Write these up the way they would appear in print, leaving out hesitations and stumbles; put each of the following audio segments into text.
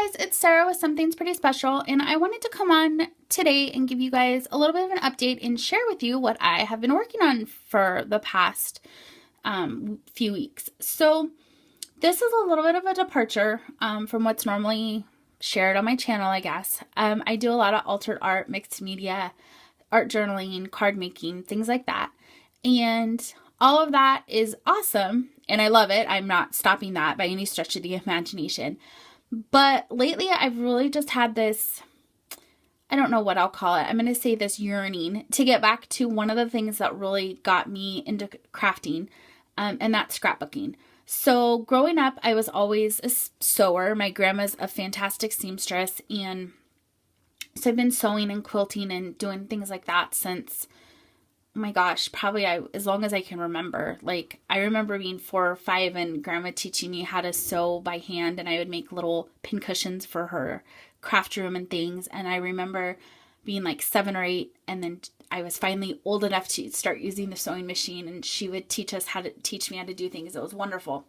guys, it's Sarah with Something's Pretty Special, and I wanted to come on today and give you guys a little bit of an update and share with you what I have been working on for the past few weeks. So this is a little bit of a departure from what's normally shared on my channel, I guess. I do a lot of altered art, mixed media, art journaling, card making, things like that. And all of that is awesome, and I love it. I'm not stopping that by any stretch of the imagination. But lately, I've really just had this, I don't know what I'll call it. I'm going to say this yearning to get back to one of the things that really got me into crafting, and that's scrapbooking. So growing up, I was always a sewer. My grandma's a fantastic seamstress, and so I've been sewing and quilting and doing things like that since, oh my gosh, probably as long as I can remember. Like, I remember being 4 or 5 and grandma teaching me how to sew by hand, and I would make little pin cushions for her craft room and things. And I remember being like 7 or 8, and then I was finally old enough to start using the sewing machine, and she would teach me how to do things. It was wonderful.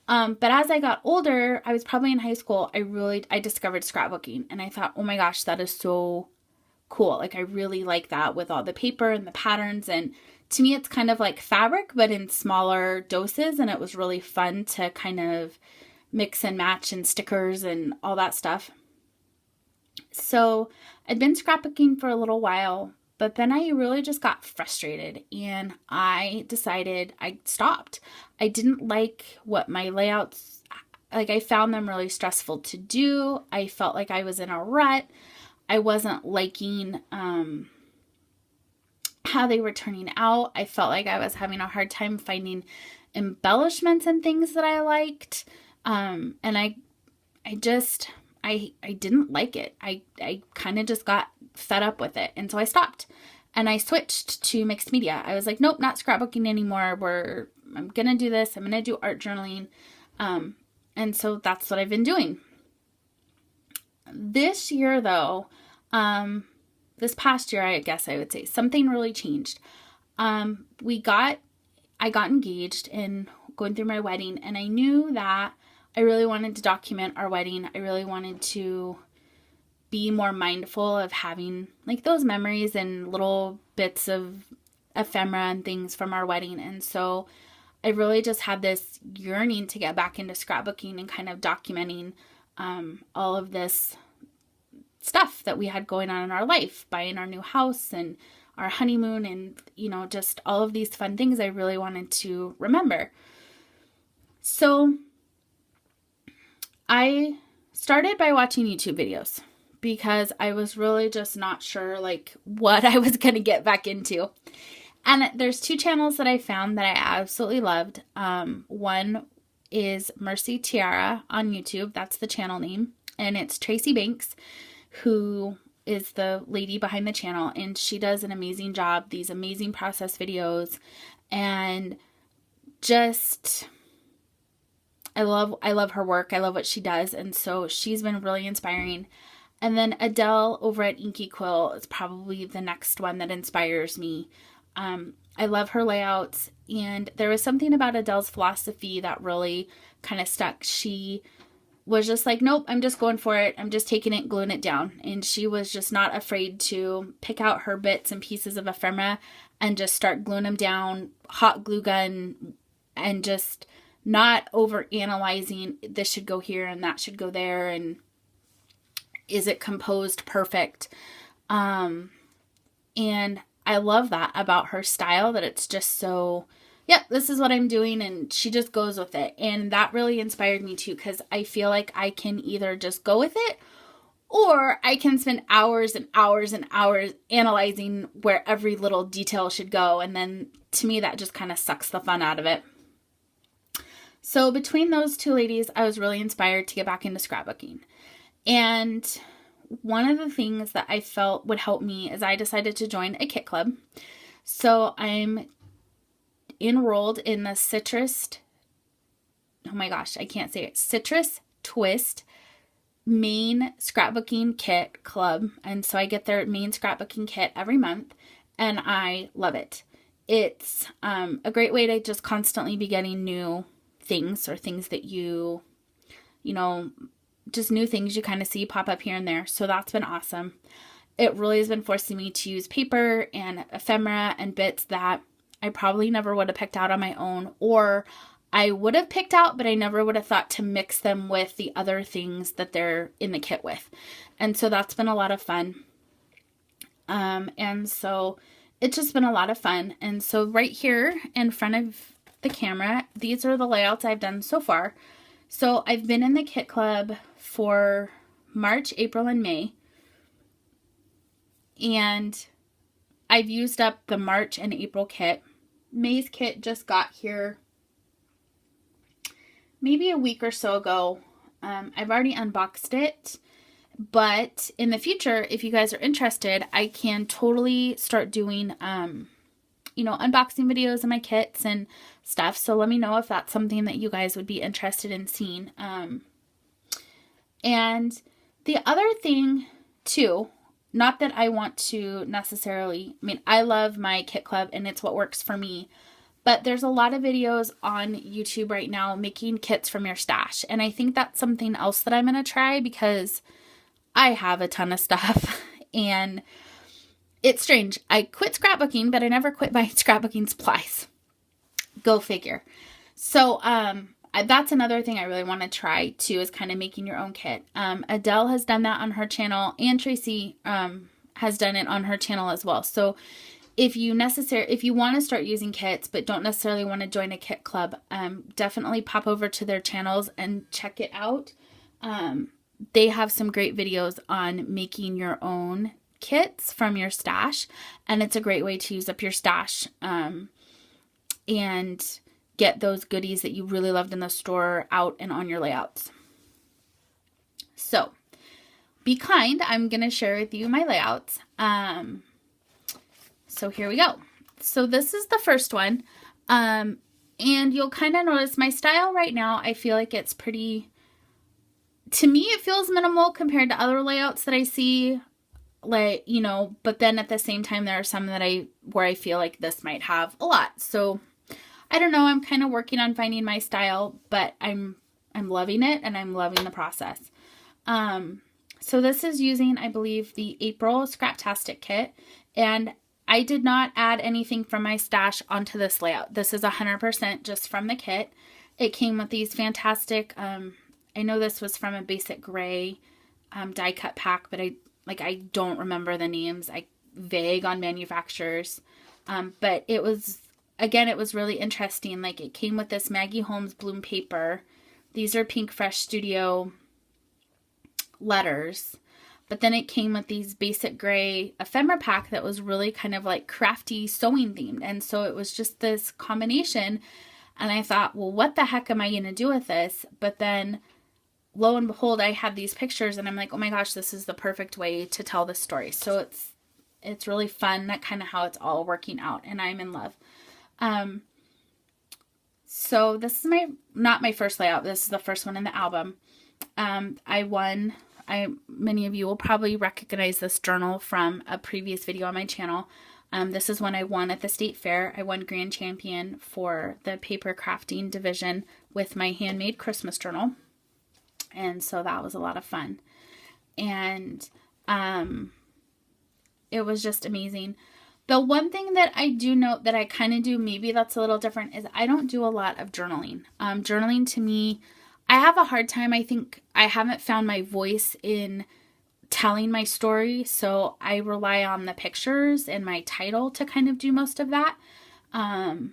But as I got older, I was probably in high school, I discovered scrapbooking, and I thought, oh my gosh, that is so cool. Like, I really like that with all the paper and the patterns. And to me, it's kind of like fabric, but in smaller doses. And it was really fun to kind of mix and match and stickers and all that stuff. So I'd been scrapbooking for a little while, but then I really just got frustrated and I decided I stopped. I didn't like what my layouts, like I found them really stressful to do. I felt like I was in a rut. I wasn't liking how they were turning out. I felt like I was having a hard time finding embellishments and things that I liked. And I didn't like it. I kind of just got fed up with it. And so I stopped and I switched to mixed media. I was like, nope, not scrapbooking anymore. I'm going to do this. I'm going to do art journaling. And so that's what I've been doing. This year, though, this past year, I guess I would say, something really changed. I got engaged in going through my wedding, and I knew that I really wanted to document our wedding. I really wanted to be more mindful of having like those memories and little bits of ephemera and things from our wedding. And so I really just had this yearning to get back into scrapbooking and kind of documenting all of this stuff that we had going on in our life, buying our new house and our honeymoon and, just all of these fun things I really wanted to remember. So I started by watching YouTube videos because I was really just not sure like what I was going to get back into. And there's 2 channels that I found that I absolutely loved. One is Mercy Tiara on YouTube. That's the channel name. And it's Tracy Banks, who is the lady behind the channel. And she does an amazing job, these amazing process videos. And just, I love her work. I love what she does. And so she's been really inspiring. And then Adele over at Inky Quill is probably the next one that inspires me. I love her layouts, and there was something about Adele's philosophy that really kind of stuck. She was just like, nope, I'm just going for it. I'm just taking it, gluing it down. And she was just not afraid to pick out her bits and pieces of ephemera and just start gluing them down, hot glue gun, and just not over analyzing this should go here and that should go there. And is it composed perfect? And I love that about her style, that it's just so, yep, this is what I'm doing, and she just goes with it. And that really inspired me too, because I feel like I can either just go with it, or I can spend hours and hours and hours analyzing where every little detail should go, and then to me that just kind of sucks the fun out of it. So between those 2 ladies, I was really inspired to get back into scrapbooking. And one of the things that I felt would help me is I decided to join a kit club. So I'm enrolled in the Citrus Twist main scrapbooking kit club. And so I get their main scrapbooking kit every month, and I love it. It's a great way to just constantly be getting new things, or things that you just new things you kind of see pop up here and there. So that's been awesome. It really has been forcing me to use paper and ephemera and bits that I probably never would have picked out on my own, or I would have picked out, but I never would have thought to mix them with the other things that they're in the kit with. And so that's been a lot of fun. And so it's just been a lot of fun. And so right here in front of the camera, these are the layouts I've done so far. So I've been in the kit club for March, April, and May. And I've used up the March and April kit. May's kit just got here maybe a week or so ago. I've already unboxed it, but in the future, if you guys are interested, I can totally start doing, unboxing videos of my kits and stuff. So let me know if that's something that you guys would be interested in seeing. And the other thing too, not that I want to necessarily, I love my kit club and it's what works for me, but there's a lot of videos on YouTube right now making kits from your stash. And I think that's something else that I'm going to try because I have a ton of stuff and it's strange. I quit scrapbooking, but I never quit buying scrapbooking supplies. Go figure. So, that's another thing I really want to try too, is kind of making your own kit. Adele has done that on her channel, and Tracy has done it on her channel as well. So if you want to start using kits but don't necessarily want to join a kit club, definitely pop over to their channels and check it out. They have some great videos on making your own kits from your stash, and it's a great way to use up your stash and get those goodies that you really loved in the store out and on your layouts. So be kind. I'm going to share with you my layouts. So here we go. So this is the first one. And you'll kind of notice my style right now. I feel like it's pretty, to me, it feels minimal compared to other layouts that I see. Like, but then at the same time, there are some that where I feel like this might have a lot. So I don't know. I'm kind of working on finding my style, but I'm loving it and I'm loving the process. So this is using, I believe, the April Scraptastic kit, and I did not add anything from my stash onto this layout. This is 100% just from the kit. It came with these fantastic, I know this was from a basic gray die cut pack, but I don't remember the names. I vague on manufacturers. But it was really interesting. Like, it came with this Maggie Holmes bloom paper. These are Pink Fresh Studio letters. But then it came with these basic gray ephemera pack that was really kind of like crafty sewing themed. And so it was just this combination. And I thought, well, what the heck am I going to do with this? But then lo and behold, I had these pictures and I'm like, oh my gosh, this is the perfect way to tell this story. So it's really fun, that kind of how it's all working out, and I'm in love. So this is not my first layout. This is the first one in the album. Many of you will probably recognize this journal from a previous video on my channel. This is one I won at the state fair. I won grand champion for the paper crafting division with my handmade Christmas journal. And so that was a lot of fun. And it was just amazing. The one thing that I do note that I kind of do, maybe that's a little different, is I don't do a lot of journaling. Journaling to me, I have a hard time. I think I haven't found my voice in telling my story, so I rely on the pictures and my title to kind of do most of that. I'm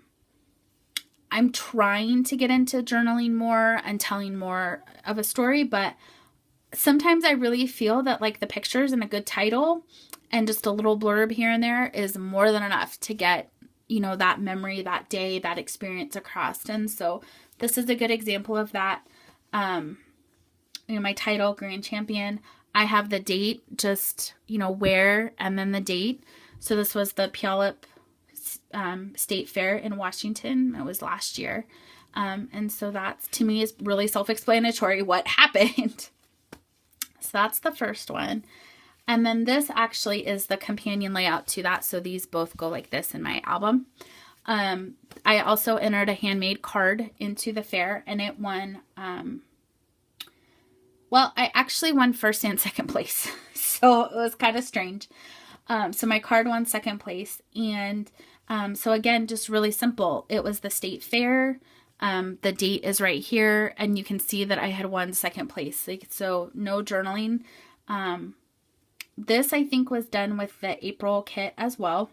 trying to get into journaling more and telling more of a story, but sometimes I really feel that like the pictures and a good title and just a little blurb here and there is more than enough to get, that memory, that day, that experience across. And so this is a good example of that. My title, Grand Champion, I have the date, just, where, and then the date. So this was the Puyallup State Fair in Washington. It was last year. And so that's, to me, is really self-explanatory what happened. So that's the first one. And then this actually is the companion layout to that. So these both go like this in my album. I also entered a handmade card into the fair, and it won Well, I actually won first and second place. So it was kind of strange. So my card won second place. And so again, just really simple. It was the state fair. The date is right here. And you can see that I had won second place. Like, so no journaling. This I think was done with the April kit as well.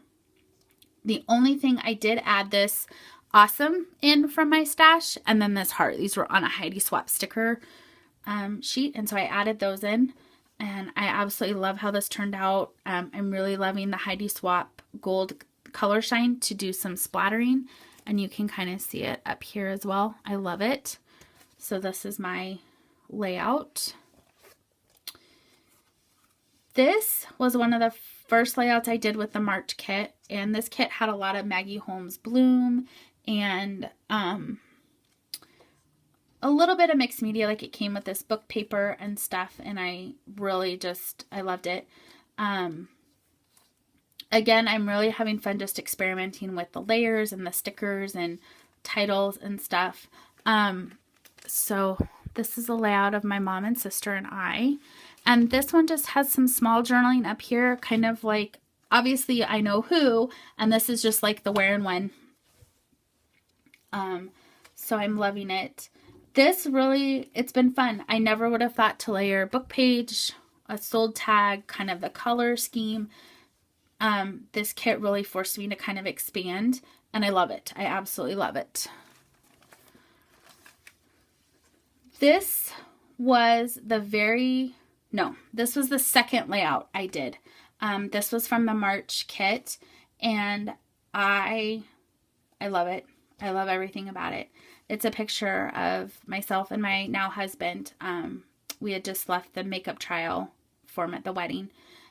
The only thing I did add this awesome in from my stash. And then this heart. These were on a Heidi Swap sticker sheet. And so I added those in. And I absolutely love how this turned out. I'm really loving the Heidi Swap gold color shine to do some splattering. And you can kind of see it up here as well. I love it. So this is my layout. This was one of the first layouts I did with the March kit. And this kit had a lot of Maggie Holmes Bloom and a little bit of mixed media, like it came with this book paper and stuff, and I really I loved it. Again, I'm really having fun just experimenting with the layers and the stickers and titles and stuff. So this is a layout of my mom and sister and I, and this one just has some small journaling up here, kind of like, obviously I know who, and this is just like the where and when. So I'm loving it. This really, it's been fun. I never would have thought to layer a book page, a sold tag, kind of the color scheme. This kit really forced me to kind of expand, and I love it. I absolutely love it. This was this was the second layout I did. This was from the March kit, and I love it. I love everything about it. It's a picture of myself and my now husband. We had just left the makeup trial for him at the wedding.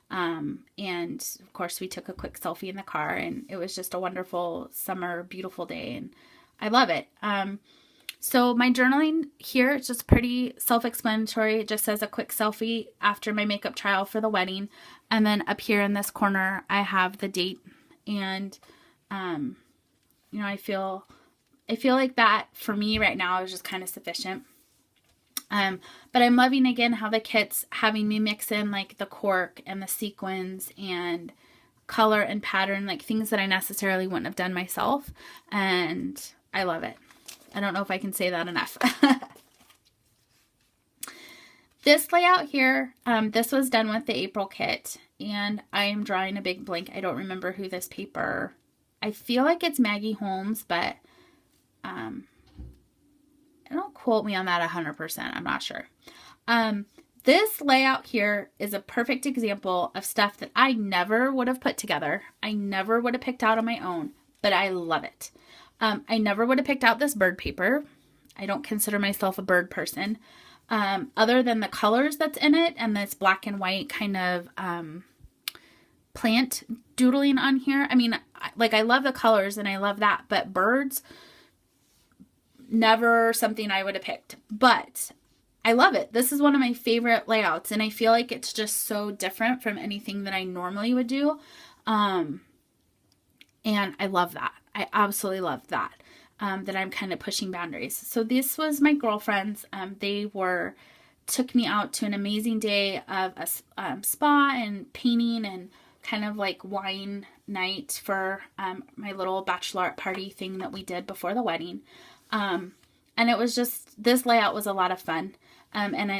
And of course we took a quick selfie in the car, and it was just a wonderful summer, beautiful day, and I love it. So my journaling here is just pretty self-explanatory. It just says a quick selfie after my makeup trial for the wedding. And then up here in this corner, I have the date, and, you know, I feel like that for me right now is just kind of sufficient. But I'm loving again how the kit's having me mix in like the cork and the sequins and color and pattern, like things that I necessarily wouldn't have done myself. And I love it. I don't know if I can say that enough. This layout here, this was done with the April kit, and I am drawing a big blank. I don't remember who this paper, I feel like it's Maggie Holmes, but don't quote me on that 100%. I'm not sure. This layout here is a perfect example of stuff that I never would have put together. I never would have picked out on my own, but I love it. I never would have picked out this bird paper. I don't consider myself a bird person. Other than the colors that's in it and this black and white kind of plant doodling on here. I mean, like, I love the colors and I love that, but birds, never something I would have picked. But I love it. This is one of my favorite layouts, and I feel like it's just so different from anything that I normally would do. And I love that. I absolutely love that. That I'm kind of pushing boundaries. So this was my girlfriends. They took me out to an amazing day of a spa and painting and kind of like wine night for my little bachelorette party thing that we did before the wedding. And it was just, this layout was a lot of fun.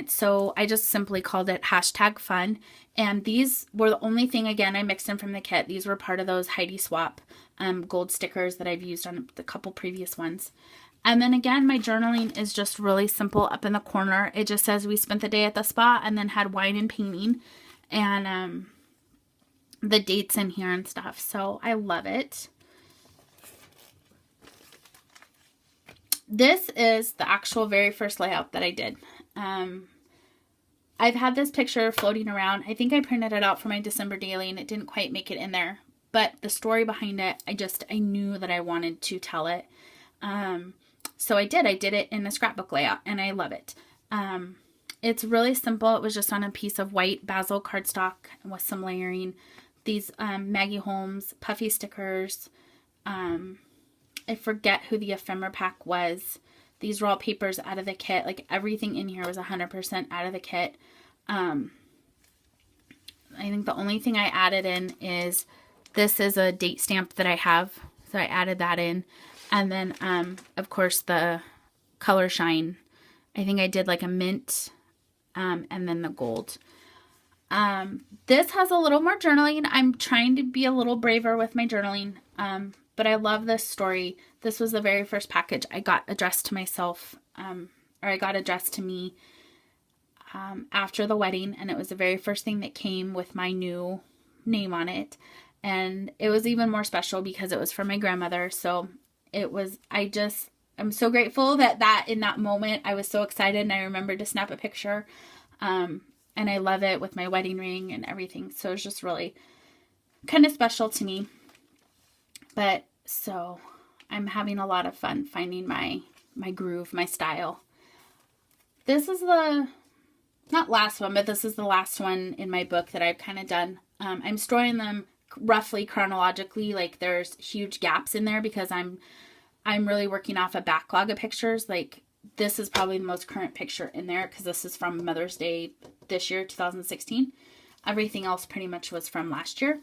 So I just simply called it #fun. And these were the only thing, again, I mixed in from the kit. These were part of those Heidi Swap gold stickers that I've used on the couple previous ones. And then again, my journaling is just really simple up in the corner. It just says we spent the day at the spa and then had wine and painting, and the dates in here and stuff. So I love it. This is the actual very first layout that I did. I've had this picture floating around. I think I printed it out for my December daily and it didn't quite make it in there. But the story behind it, I knew that I wanted to tell it. So I did it in a scrapbook layout, and I love it. It's really simple. It was just on a piece of white basil cardstock with some layering. These Maggie Holmes puffy stickers. I forget who the ephemera pack was. These were all papers out of the kit. Like everything in here was 100% out of the kit. I think the only thing I added in is, this is a date stamp that I have. So I added that in. And then, of course, the color shine. I think I did like a mint, and then the gold. This has a little more journaling. I'm trying to be a little braver with my journaling. But I love this story. This was the very first package I got addressed to myself, or I got addressed to me, after the wedding. And it was the very first thing that came with my new name on it. And it was even more special because it was from my grandmother. So it was, I'm so grateful that in that moment, I was so excited and I remembered to snap a picture. And I love it with my wedding ring and everything. So it's just really kind of special to me. But so I'm having a lot of fun finding my groove, my style. This is the, not last one, but this is the last one in my book that I've kind of done. I'm storing them roughly chronologically. Like there's huge gaps in there because I'm really working off a backlog of pictures. Like this is probably the most current picture in there because this is from Mother's Day this year, 2016. Everything else pretty much was from last year.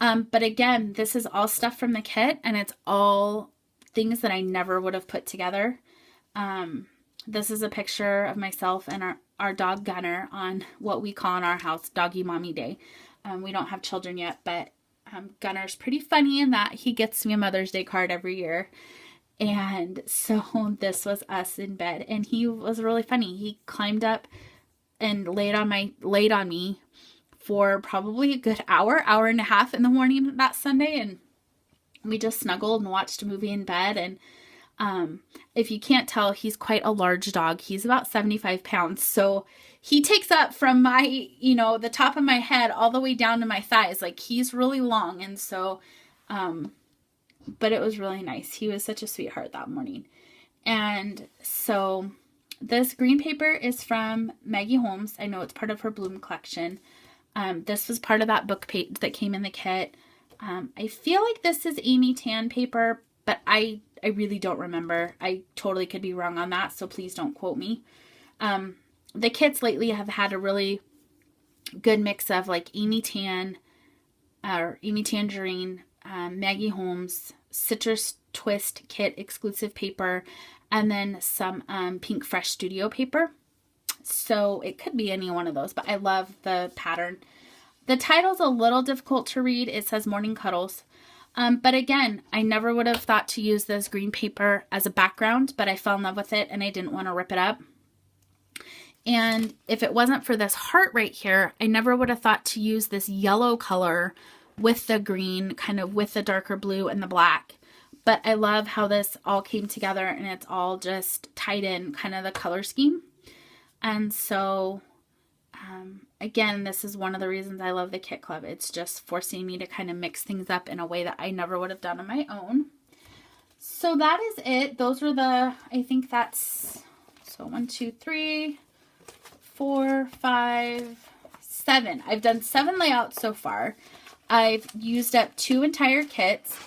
But again, this is all stuff from the kit, and it's all things that I never would have put together. This is a picture of myself and our dog Gunner on what we call in our house Doggy Mommy Day. We don't have children yet, but Gunner's pretty funny in that he gets me a Mother's Day card every year. And so this was us in bed, and he was really funny. He climbed up and laid on me for probably a good hour and a half in the morning that Sunday, and we just snuggled and watched a movie in bed. And if you can't tell, he's quite a large dog. He's about 75 pounds. So he takes up from my, the top of my head all the way down to my thighs. Like he's really long. And so, but it was really nice. He was such a sweetheart that morning. And so this green paper is from Maggie Holmes. I know it's part of her Bloom collection. This was part of that book page that came in the kit. I feel like this is Amy Tan paper, but I really don't remember. I totally could be wrong on that, so please don't quote me. The kits lately have had a really good mix of like Amy Tan, or Amy Tangerine, Maggie Holmes, Citrus Twist kit exclusive paper, and then some Pink Fresh Studio paper. So it could be any one of those, but I love the pattern. The title's a little difficult to read. It says Morning Cuddles. But again, I never would have thought to use this green paper as a background, but I fell in love with it and I didn't want to rip it up. And if it wasn't for this heart right here, I never would have thought to use this yellow color with the green, kind of with the darker blue and the black. But I love how this all came together and it's all just tied in, kind of the color scheme. And so, again, this is one of the reasons I love the Kit Club. It's just forcing me to kind of mix things up in a way that I never would have done on my own. So that is it. Those are I think that's, so 1, 2, 3, 4, 5, 7. I've done 7 layouts so far. I've used up 2 entire kits,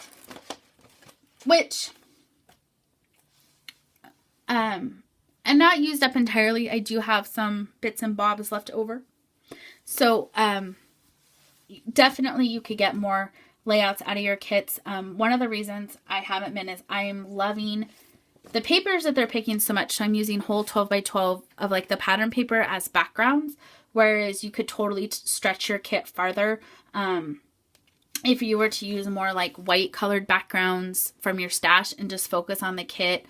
which, and not used up entirely. I do have some bits and bobs left over. So, definitely you could get more layouts out of your kits. One of the reasons I haven't been is I am loving the papers that they're picking so much. So I'm using whole 12 by 12 of like the pattern paper as backgrounds, whereas you could totally stretch your kit farther. If you were to use more like white colored backgrounds from your stash and just focus on the kit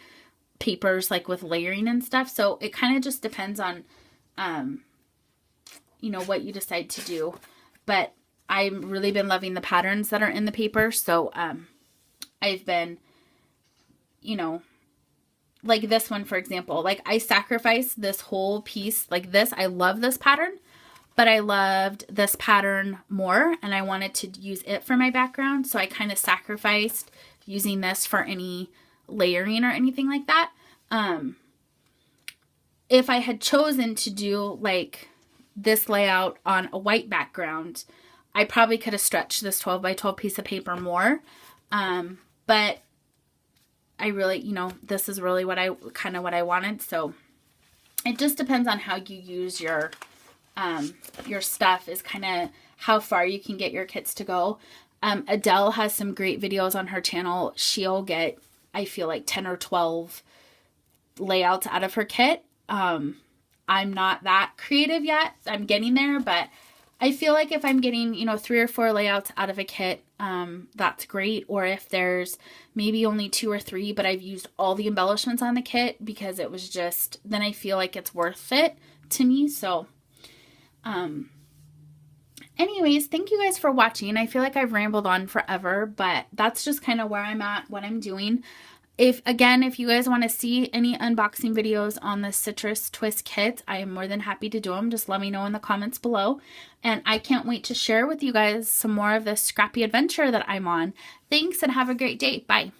papers, like with layering and stuff. So it kind of just depends on, what you decide to do. But I've really been loving the patterns that are in the paper. So, I've been, like this one, for example, like I sacrificed this whole piece like this. I love this pattern, but I loved this pattern more and I wanted to use it for my background. So I kind of sacrificed using this for any layering or anything like that. If I had chosen to do like this layout on a white background, I probably could have stretched this 12 by 12 piece of paper more. But I really, you know, this is really what I wanted. So it just depends on how you use your stuff, is kind of how far you can get your kits to go. Adele has some great videos on her channel. She'll get, I feel like 10 or 12 layouts out of her kit. I'm not that creative yet. I'm getting there, but I feel like if I'm getting, you know, 3 or 4 layouts out of a kit, that's great. Or if there's maybe only 2 or 3, but I've used all the embellishments on the kit because it was just, then I feel like it's worth it to me. So, anyways, thank you guys for watching. I feel like I've rambled on forever, but that's just kind of where I'm at, what I'm doing. If you guys want to see any unboxing videos on the Citrus Twist kit, I am more than happy to do them. Just let me know in the comments below. And I can't wait to share with you guys some more of this Scrappy Adventure that I'm on. Thanks and have a great day. Bye.